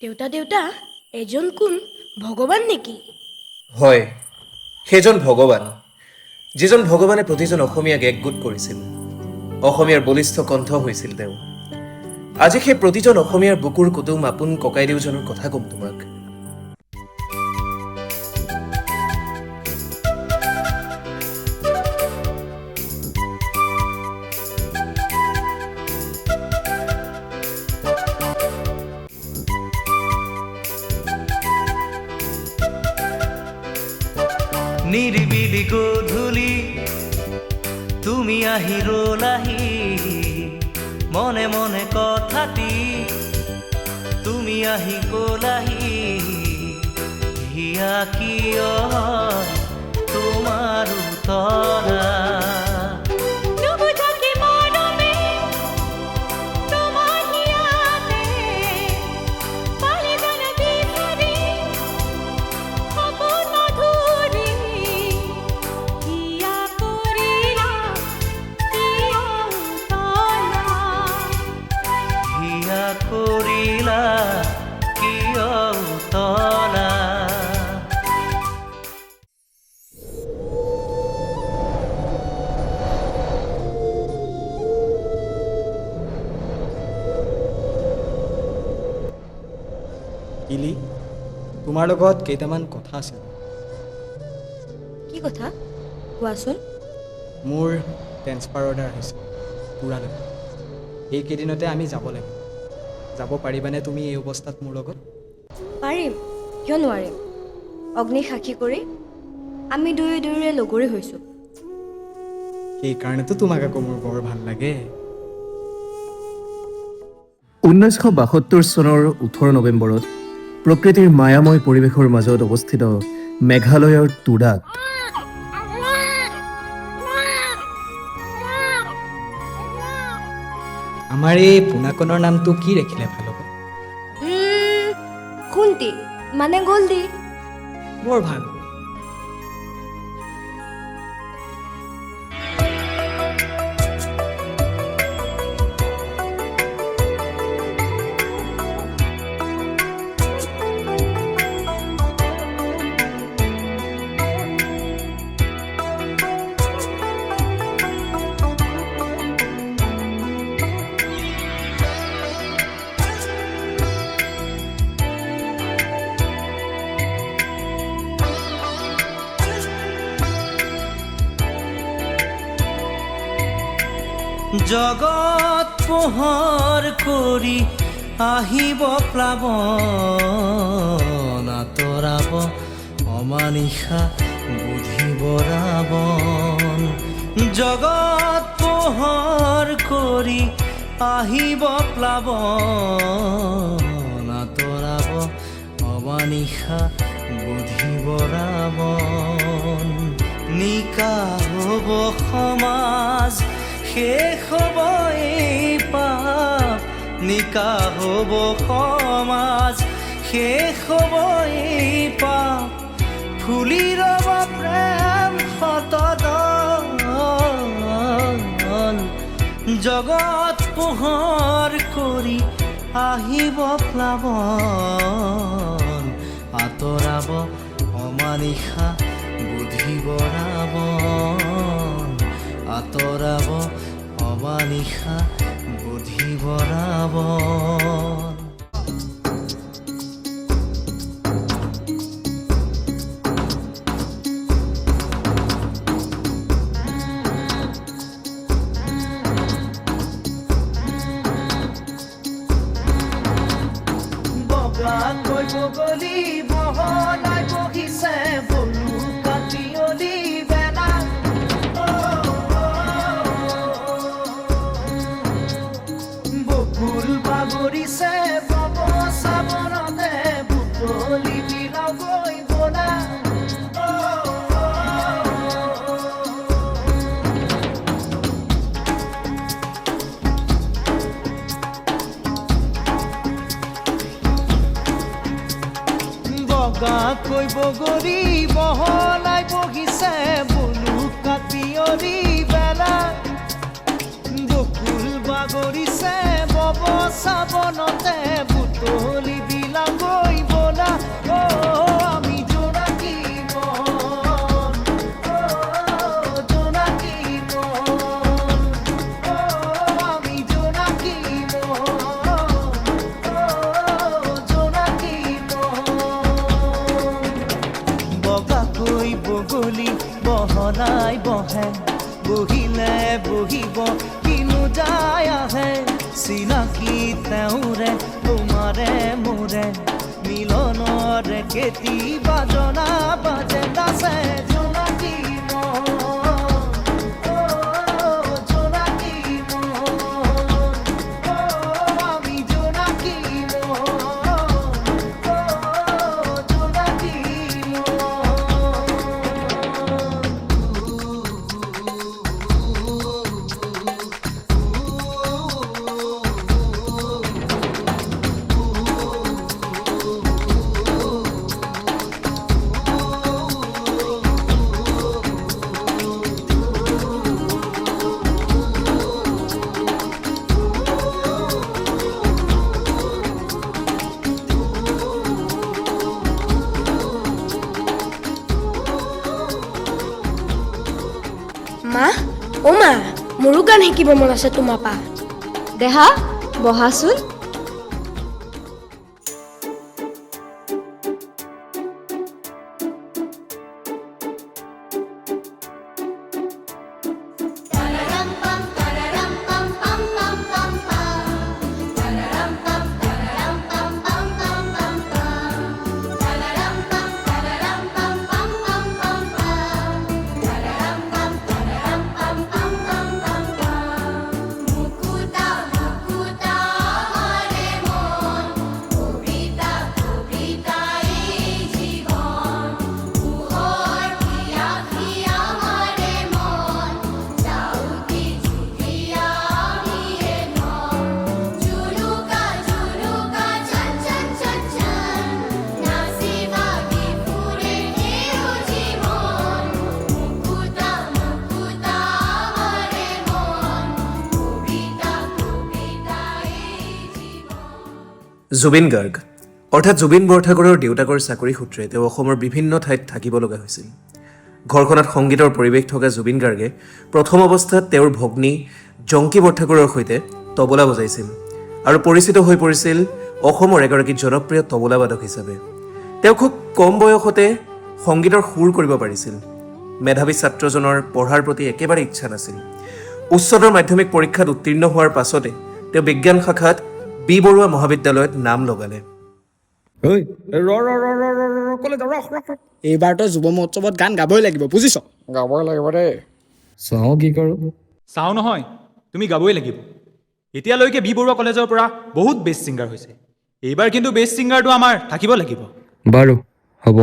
দেউতা দেউতা এজন কোন ভগৱান নেকি? হয়, সেইজন ভগৱান, যিজন ভগৱানে প্ৰতিজন অসমীয়াক একগোট কৰিছিল। অসমীয়াৰ বলিষ্ঠ কণ্ঠ হৈছিল তেওঁ। আজি সেই প্ৰতিজন অসমীয়াৰ বুকুৰ কুটুম আপোন ককাইদেউজনৰ কথা ক'ম তোমাক। নিৰিবিলি গধূলি তুমি আহি ৰলাহি, মনে মনে কথাটি তুমি আহি কলাহি। হিয়া কিয় তোমাৰ উতলা, কৰিলা কিয় উতলা। ইলি, তোমাৰ লগত কেইটামান কথা আছিল। কি কথা কোৱাচোন? মোৰ ট্ৰেন্সফাৰ অৰ্ডাৰ আহিছে পুৰালৈ। এইকেইদিনতে আমি যাব লাগিব। যাব পাৰিবানে তুমি এই অৱস্থাত মোৰ লগত? পাৰিম, কিয় নোৱাৰিম। অগ্নি সাক্ষী কৰি আমি দুয়োৰে লগৰী হৈছোঁ। সেইকাৰণেতো তোমাক আকৌ মোৰ বৰ ভাল লাগে। 1972 চনৰ 18 নৱেম্বৰত প্ৰকৃতিৰ মায়াময় পৰিৱেশৰ মাজত অৱস্থিত মেঘালয়ৰ তুৰাত আমাৰ এই পোনাকণৰ নামটো কি ৰাখিলে ভাল হ'ব? খুন্তি মানে গল্ডি। বৰ ভাল। জগত পোহৰ কৰি আহিব প্লাৱন, আঁতৰাব অমানিশা বুধিব ৰাৱণ। জগত পোহৰ কৰি আহিব প্লাৱন, আঁতৰাব অমানিশা বুধিব ৰাৱণ। নিকা হ'ব সমাজ, শেষ হ'ব এই পাপ। নিকা হ'ব সমাজ, শেষ হ'ব এই পাপ। ফুলি ৰ'ব প্ৰেম শতদল, জগত পোহৰ কৰি আহিব প্লাৱন, আঁতৰাব অমানিশা বুধিব ৰাৱণ। আঁতৰাব অমানিশা বুধিব ৰাৱণ। বগাকৈ বগলী বহলাই বহিছে বলু কাটিয়লি বেলা। বকুল বাগৰিছে বব চাবনতে, বুটলি বিলগৈ বলা। বগাকৈ বগৰী বহলাই বহিছে বলু কাটিয়লি বেলা। বকুল বাগৰিছে বব চাবনতে, বুট বুটলি বিলাগৈ বলা আমি জোনাকী মন জোনাকী মন আমি জোনাকী মন জোনাকী মন বগাকৈ বগলী বহলাই বহে বহিলে বহিব কিনো যায় আহে চিনাকি তেওঁৰে তোমাৰে মোৰে মিলনৰে কেতিয়াবা জনা বাজে নাচে জোনাকী মন জোনাকী মন আমি জোনাকী মন জোনাকী মন মা অ' মা মোৰো গান শিকিব মন আছে তোমাৰ পা দেহা বহাচোন জুবিন গাৰ্গ অৰ্থাৎ জুবিন বৰঠাকুৰৰ দেউতাকৰ চাকৰি সূত্ৰে তেওঁ অসমৰ বিভিন্ন ঠাইত থাকিব লগা হৈছিল ঘৰখনত সংগীতৰ পৰিৱেশ থকা জুবিন গাৰ্গে প্ৰথম অৱস্থাত তেওঁৰ ভগ্নী জংকী বৰঠাকুৰৰ সৈতে তবলা বজাইছিল আৰু পৰিচিত হৈ পৰিছিল অসমৰ এগৰাকী জনপ্ৰিয় তবলাবাদক হিচাপে তেওঁ খুব কম বয়সতে সংগীতৰ সুৰ কৰিব পাৰিছিল মেধাৱী ছাত্ৰজনৰ পঢ়াৰ প্ৰতি একেবাৰে ইচ্ছা নাছিল উচ্চতৰ মাধ্যমিক পৰীক্ষাত উত্তীৰ্ণ হোৱাৰ পাছতে তেওঁ বিজ্ঞান শাখাত বি বৰুৱা মহাবিদ্যালয়ত নাম লগালে এইবাৰ তই যুৱ মহোৎসৱত গান গাবই লাগিব বুজিছ গাবই লাগিব দেই চাওঁ কি কৰোঁ চাওঁ নহয় তুমি গাবই লাগিব এতিয়ালৈকে বি বৰুৱা কলেজৰ পৰা বহুত বেষ্ট ছিংগাৰ হৈছে এইবাৰ কিন্তু বেষ্ট ছিংগাৰটো আমাৰ থাকিব লাগিব বাৰু হ'ব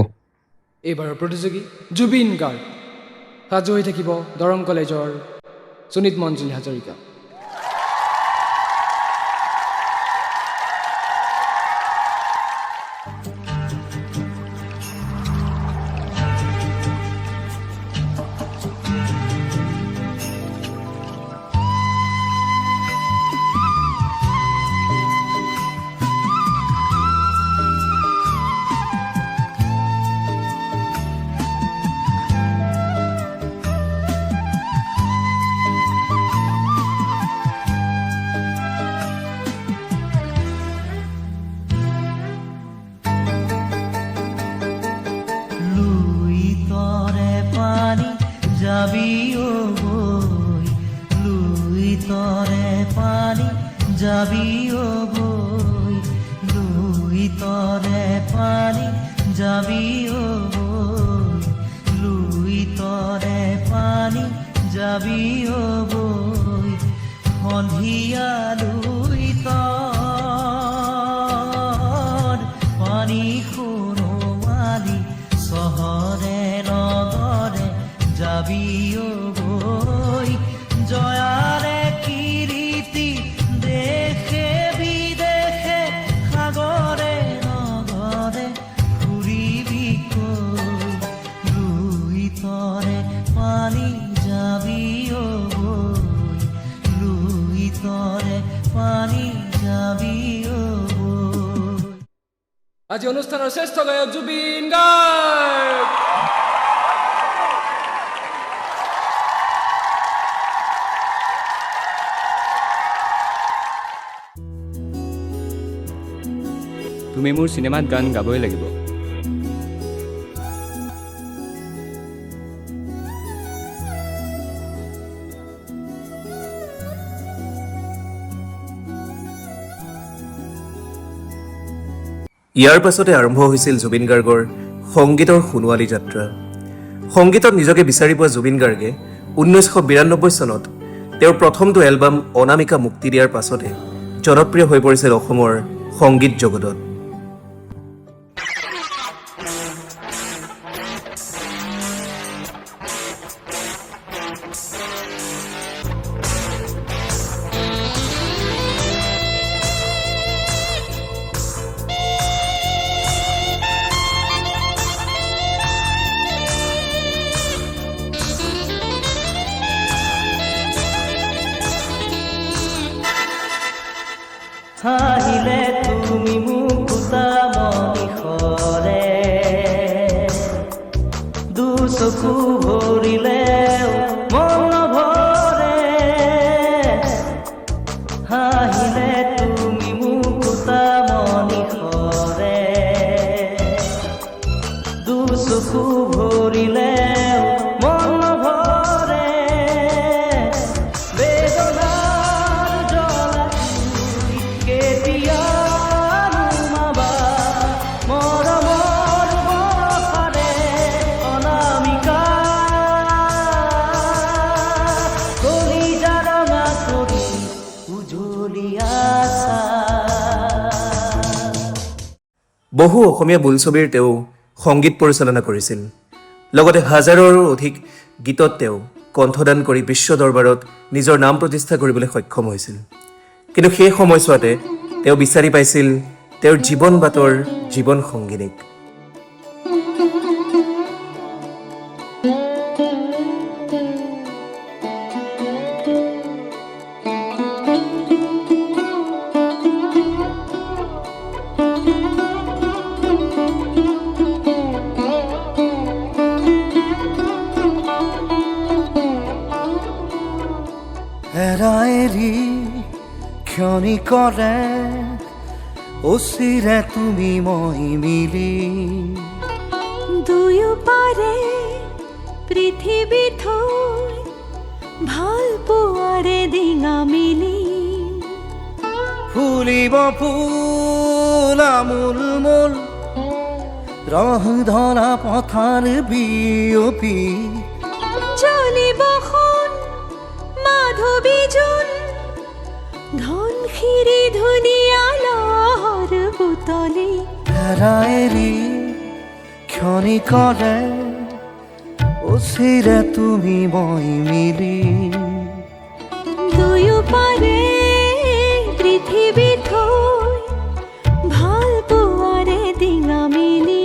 এইবাৰৰ প্ৰতিযোগী জুবিন গাৰ্গ সাজু হৈ থাকিব দৰং কলেজৰ সুনীত মঞ্জুলী হাজৰিকা যাবি ও বই লুই তরে পানি যাবি ও বই লুই তরে পানি যাবি ও বই লুই তরে পানি যাবি ও বই সন্ধিয়া লুই তর পানি শুনোৱালি চহৰে নগৰে যাবি ও বই জয়াৰে কীৰ্তি দেশে বিদেশে সাগৰে নগৰে ঘূৰিবি কৈ লুই তৰে পানী যাবি ও বই লুই তৰে পানী যাবি ও বই আজি অনুষ্ঠানৰ শ্ৰেষ্ঠ গায়ক জুবিন গাৰ্গ। তুমি মোৰ চিনেমাত গান গাবই লাগিব। ইয়াৰ পাছতে আৰম্ভ হৈছিল জুবিন গাৰ্গৰ সংগীতৰ সোণোৱালী যাত্ৰা। সংগীতত নিজকে বিচাৰি পোৱা জুবিন গাৰ্গে 1992 চনত তেওঁৰ প্ৰথমটো এলবাম অনামিকা মুক্তি দিয়াৰ পাছতে জনপ্ৰিয় হৈ পৰিছিল অসমৰ সংগীত জগতত। হাহিলে তুমি মুকুতা মনিষৰে দুচকু ভৰিলেও মন ভৰে হাহিলে তুমি মুকুতা মনিষৰে দুচকু ভৰিলেও মন ভৰে বেদনাৰ জ্বলা কেতিয়া নুমাবা মৰমৰ বৰষাৰে অনামিকা কলিজা ৰঙা কৰি উজলি আছা। বহু অসমীয়া বোলছবিৰ তেওঁ সংগীত পৰিচালনা কৰিছিল। লগতে হাজাৰৰো অধিক গীতত তেওঁ কণ্ঠদান কৰি বিশ্ব দৰবাৰত নিজৰ নাম প্ৰতিষ্ঠা কৰিবলৈ সক্ষম হৈছিল। কিন্তু সেই সময়ছোৱাতে তেওঁ বিচাৰি পাইছিল তেওঁৰ জীৱন বাটৰ জীৱন সংগিনীক। এৰি ক্ষণিকৰে অচিৰে তুমি মই মিলি দুয়ো পাৰে পৃথিৱী থৈ ভাল পোৱাৰে ডিঙা মিলি ফুলিব ফুল আমোল মোল ৰহ ধৰা পথাৰ বিয়পি জ্বলিব সোণ মাধৱী জোন ধনশিৰি ধুনীয়া লহৰ বুটলি এৰি ক্ষণিকৰে অচিৰে তুমি মই মিলি দুয়ো পাৰে পৃথিৱী থৈ ভাল পোৱাৰে ডিঙা মিলি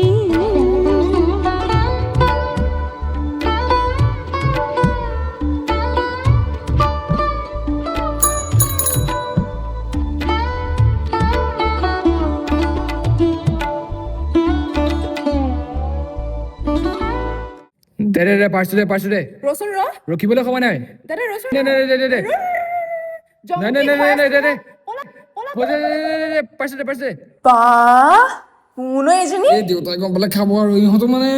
দে পাৰছো দে ৰচোন ৰ ৰখিবলৈ সময় নাই। দাদা ৰচোন দে পাৰছো দে বা কোনো এজনী এই দেউতাই গম পালে খাব আৰু ইহঁতো মানে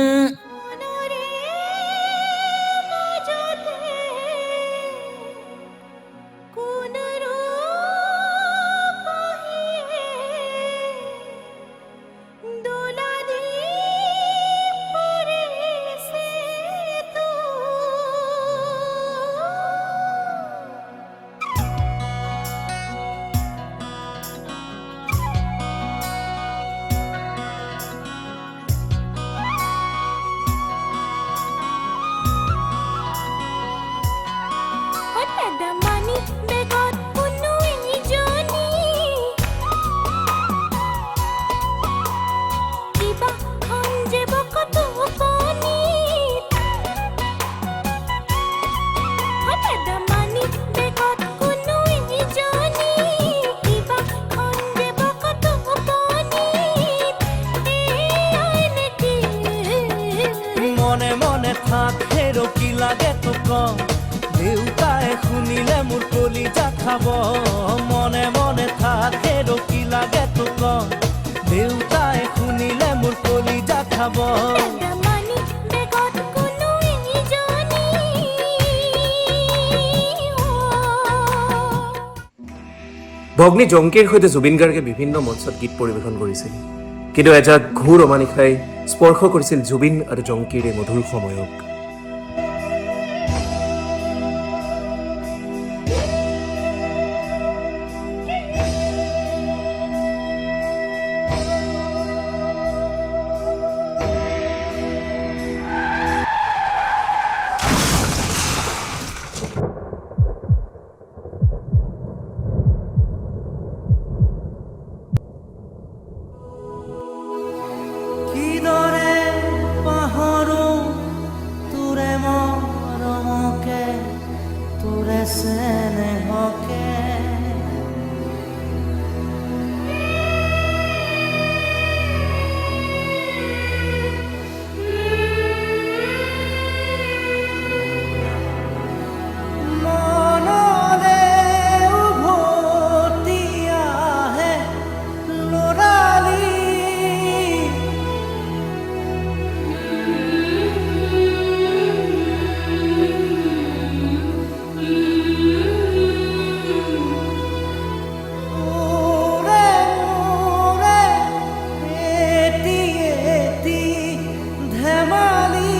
খাব মনে মনে থাকে ৰকি লাগে তোক দেউতাই শুনিলে মোৰ কলিজা খাব মানি বেগত কোনো ইজনী ভগ্নী জংকীৰ সৈতে জুবিন গাৰ্গে বিভিন্ন মঞ্চত গীত পৰিৱেশন কৰিছিল কিন্তু এজাক ঘূৰ অমানিশাই স্পৰ্শ কৰিছিল জুবিন আৰু জংকীৰ এই মধুৰ সময়ক কিদৰে পাহৰো তোৰে মৰমকে তোৰে চেনেহকে মনলে উভতি আহে ল'ৰালি ওৰে ওৰে এটি এটি ধেমালি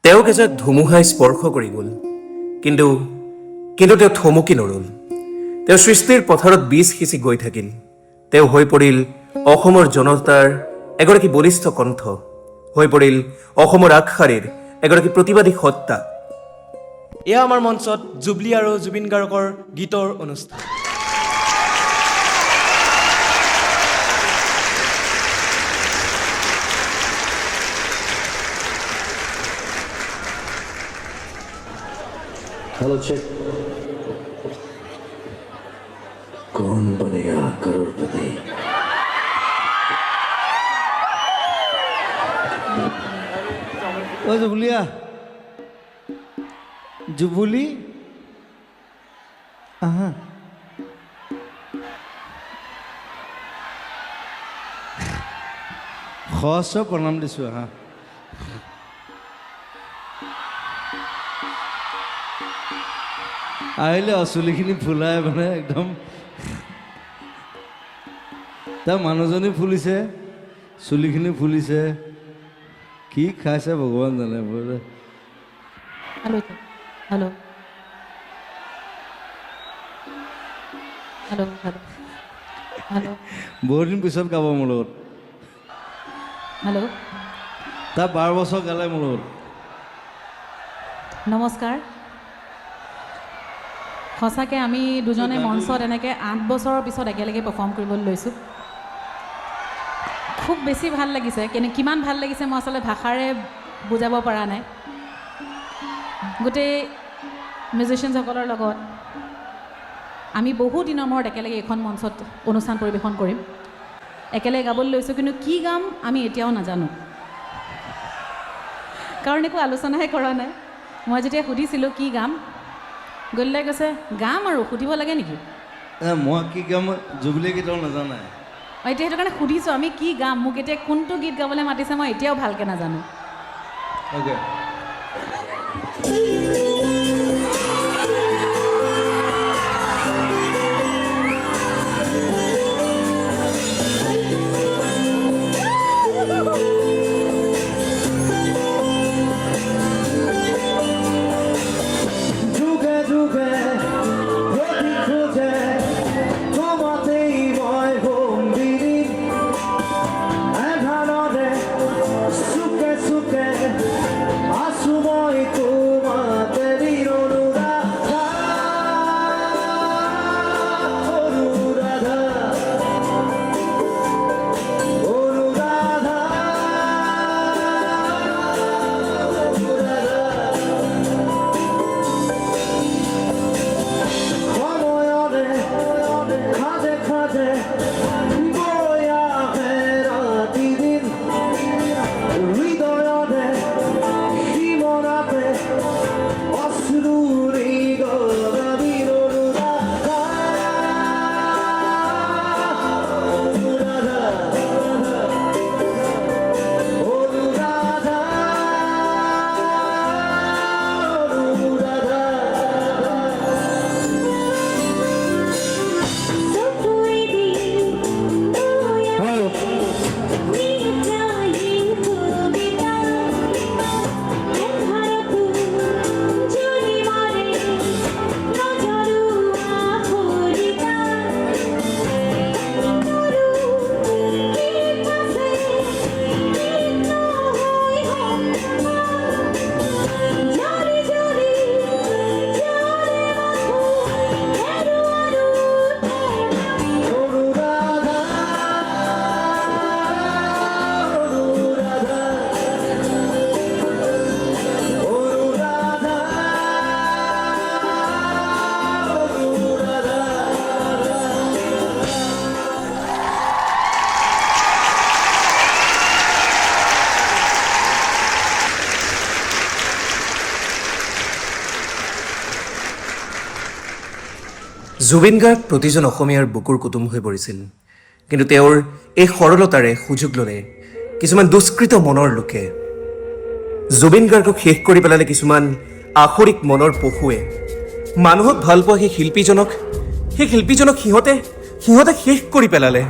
তেওঁক এজাক ধুমুহাই স্পৰ্শ কৰি গ'ল কিন্তু তেওঁ থমকি নৰল তেওঁ সৃষ্টিৰ পথাৰত বীজ সিঁচি গৈ থাকিল তেওঁ হৈ পৰিল অসমৰ জনতাৰ এগৰাকী বলিষ্ঠ কণ্ঠ হৈ পৰিল অসমৰ আগশাৰীৰ এগৰাকী প্ৰতিবাদী সত্তা এয়া আমাৰ মঞ্চত জুবলি আৰু জুবিন গাৰ্গৰ গীতৰ অনুষ্ঠান हेलो चेक कौन बनेगा करोड़पति ओ जुबलिया जुबुली आहा खस प्रणम दिसु हाँ আহিলে চুলিখিনি ফুলাই মানে একদম তাৰ মানুহজনী ফুলিছে চুলিখিনি ফুলিছে কি খাইছে ভগৱান জানে বোলে hello hello hello hello hello বহুত দিন পিছত গাব মোৰ লগত हेलो তাৰ 12 বছৰ গালে মোৰ লগত নমস্কাৰ সঁচাকৈ আমি দুজনে মঞ্চত এনেকৈ 8 বছৰৰ পিছত একেলগে পাৰফৰ্ম কৰিবলৈ লৈছোঁ খুব বেছি ভাল লাগিছে কিমান ভাল লাগিছে মই আচলতে ভাষাৰে বুজাব পৰা নাই গোটেই মিউজিচিয়ানসকলৰ লগত আমি বহু দিনৰ মূৰত একেলগে এখন মঞ্চত অনুষ্ঠান পৰিৱেশন কৰিম একেলগে গাবলৈ লৈছোঁ কিন্তু কি গাম আমি এতিয়াও নাজানো কাৰণ একো আলোচনাহে কৰা নাই মই যেতিয়া সুধিছিলোঁ কি গাম গল্লাই কৈছে গাম আৰু সুধিব লাগে নেকি মই কি গাম জুবলি গীতৰ নাজানে এতিয়া সেইটো কাৰণে সুধিছোঁ আমি কি গাম মোক এতিয়া কোনটো গীত গাবলৈ মাতিছে মই এতিয়াও ভালকৈ নাজানো অ'কে যুগে যুগে গতি খোঁজে তোমাতেই মই বন্দিনী এধানৰে চুকে চুকে আছো মই তোমাতে মাজে বৈ আহে ৰাতিদিন হৃদয়তে সীমনাতে অশ্ৰুৰি গদাবীৰ অনুৰাধা জুবিন গাৰ্গ প্ৰতিজন অসমীয়াৰ বুকুৰ কুটুম হৈ পৰিছিল, কিন্তু তেওঁৰ এই সৰলতাৰে সুযোগ ল'লে কিছুমান দুষ্কৃত মনৰ লোকে। জুবিন গাৰ্গক শেষ কৰি পেলালে কিছুমান আখৰিক মনৰ পশুৱে। মানুহক ভাল পোৱা সেই শিল্পীজনক সিহঁতে শেষ কৰি পেলালে।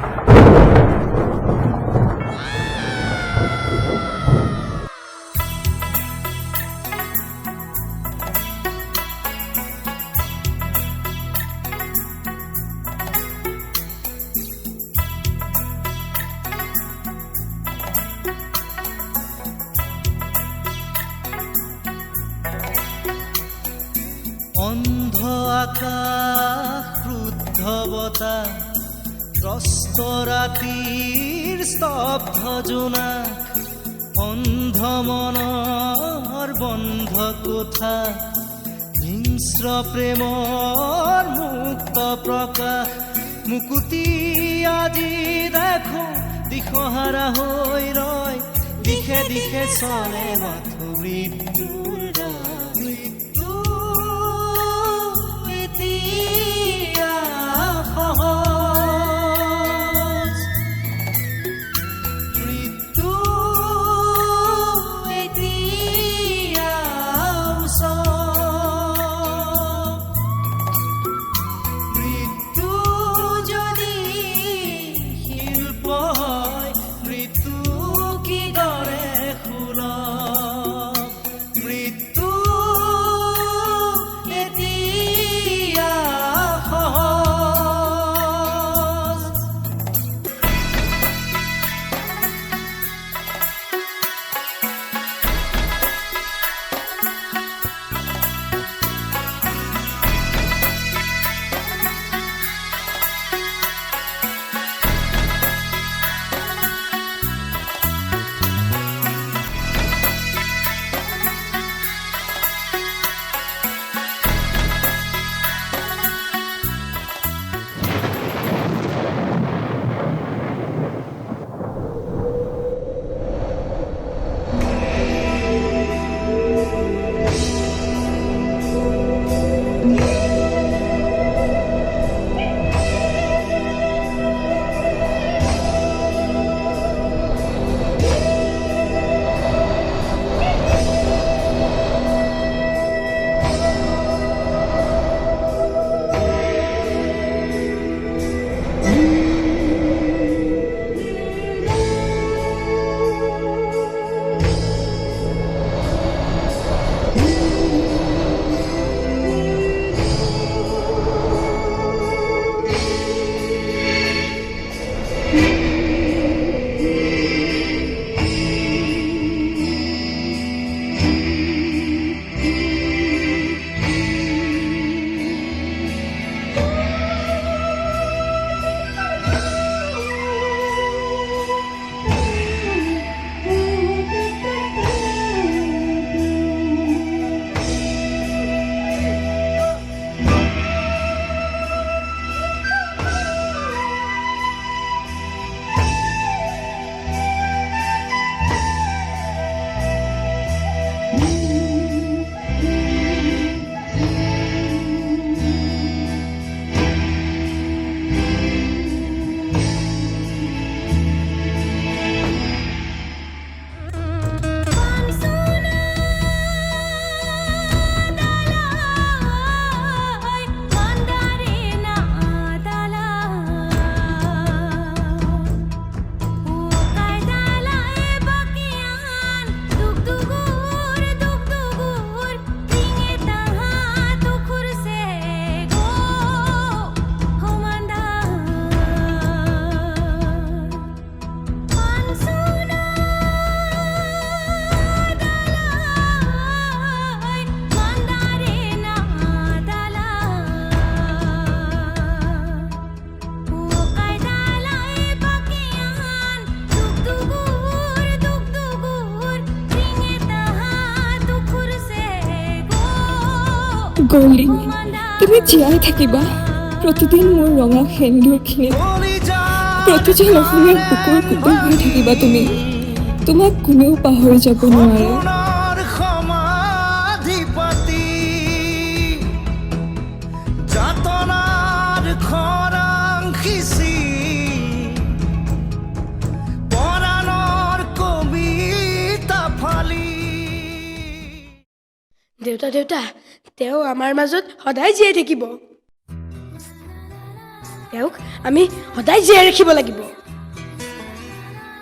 অন্ধ আকাশ ক্ৰুদ্ধ বতাহ ত্ৰস্ত ৰাতিৰ স্তব্ধ জোনাক অন্ধ মনৰ বন্ধ কোঠা হিংস্ৰ প্ৰেমৰ মুক্ত প্ৰকাশ মুকুতি আজি দেখো দিশহাৰা হৈ ৰয় দিশে দিশে চলে মাথো মৃত্যুৰ মৃত্যু এতিয়া সহজ মৃত্যু এতিয়া ওচৰ মৃত্যু যদি শিল্প হয় মৃত্যু কি দৰে সুলভ মৃত্যু এতিয়া সহজ কৰিলি তুমি জীয়াই থাকিবা প্ৰতিদিন মোৰ ৰঙা সেন্দুৰখিনিত প্ৰতিজন অসমীয়াৰ বুকুৰ কুকুৰ হৈ থাকিবা তুমি তোমাক কোনেও পাহৰি যাব নোৱাৰে আপোনাৰ সমাধিপতি যাতনাৰ খৰাং সিঁচি পৰাণৰ কবিতা ফালি দেউতা দেউতা তেওঁ আমাৰ মাজত সদায় জীয়াই থাকিব তেওঁক আমি সদায় জীয়াই ৰাখিব লাগিব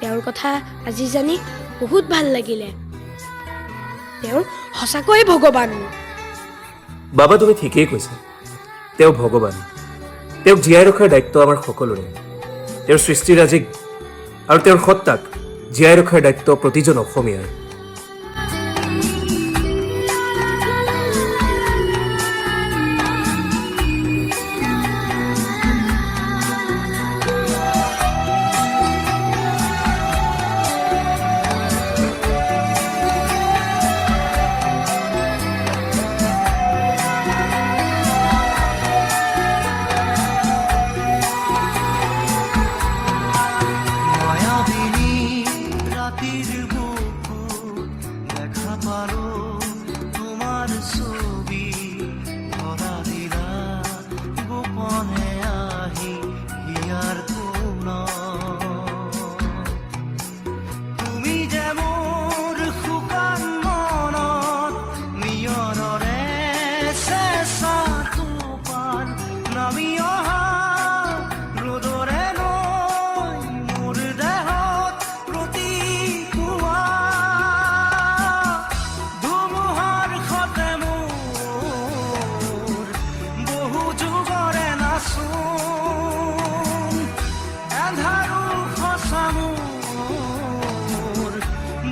তেওঁৰ কথা আজি জানি বহুত ভাল লাগিলে তেওঁ সঁচাকৈয়ে ভগৱান বাবা তুমি ঠিকেই কৈছা তেওঁ ভগৱান তেওঁক জীয়াই ৰখাৰ দায়িত্ব আমাৰ সকলোৰে তেওঁৰ সৃষ্টিৰাজিক আৰু তেওঁৰ সত্তাক জীয়াই ৰখাৰ দায়িত্ব প্ৰতিজন অসমীয়াৰ মায়াবিনী রাতির বুকুর দেখা পালো তোমার ছবি ধরা দিলা গোপনে আহি হিয়ার কোন তুমি যে মোর শুকান মনত নিয়নৰে চেঁচা তোপান নামি অহা ৰ'দৰে নৈ মোৰ দেহত প্ৰতিকুৱা ধুমুহাৰ সতে মোৰ বহু যুগৰে নাচোন এন্ধাৰো সঁচা মোৰ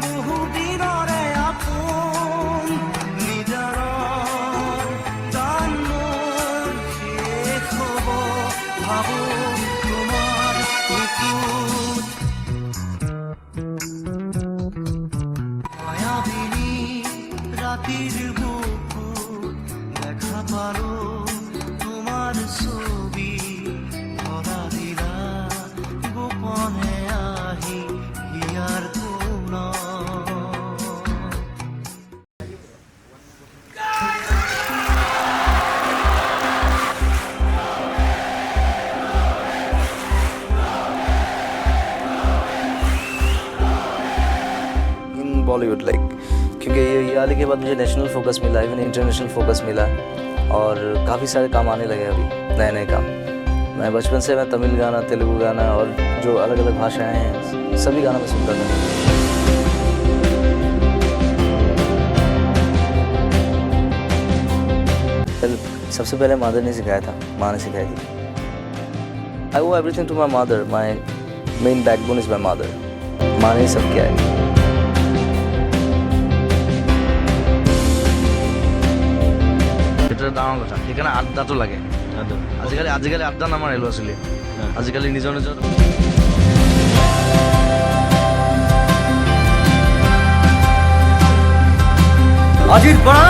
বহু দিনৰে আপোন নিজৰ দান মোৰ শেষ হ'ব ভাবো তোমাৰ বুকুত মায়াবিনী ৰাতিৰ বুকুত দেখা পালো তোমাৰ ছবি ধৰা দিলা গোপনে আহি হিয়াৰ কোন इन बॉलीवुड लाइक क्योंकि ये आने के बाद मुझे नेशनल फोकस मिला इवन इंटरनेशनल फोकस मिला और काफ़ी सारे काम आने लगे अभी नए नए काम मैं बचपन से मैं तमिल गाना तेलुगु गाना और जो अलग अलग भाषाएं हैं सभी गाना मैं सुनता था सबसे पहले मदर ने सिखाया था माँ ने सिखाई थी I owe everything to my mother my main backbone is my mother माँ ने ही सब किया है এটা ডাঙৰ কথা সেইকাৰণে আড্ডাটো লাগে আজিকালি আড্ডা নামাৰে ল'ৰা ছোৱালীয়ে আজিকালি নিজৰ নিজৰ আজিৰ পৰা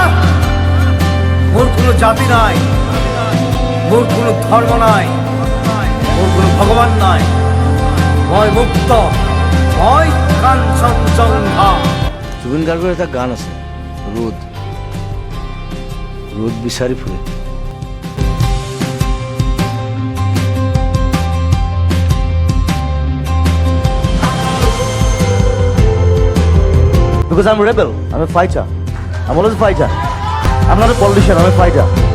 মোৰ কোনো জাতি নাই মোৰ কোনো ধৰ্ম নাই মোৰ কোনো ভগৱান নাই মই মুক্ত মই কাঞ্চনজংঘা জুবিন গাৰ্গৰ এটা গান আছে ৰোদ ৰোদ বিচাৰি ফুৰে Because I'm a rebel, I'm a fighter. I'm always a fighter. I'm not a politician, I'm a fighter.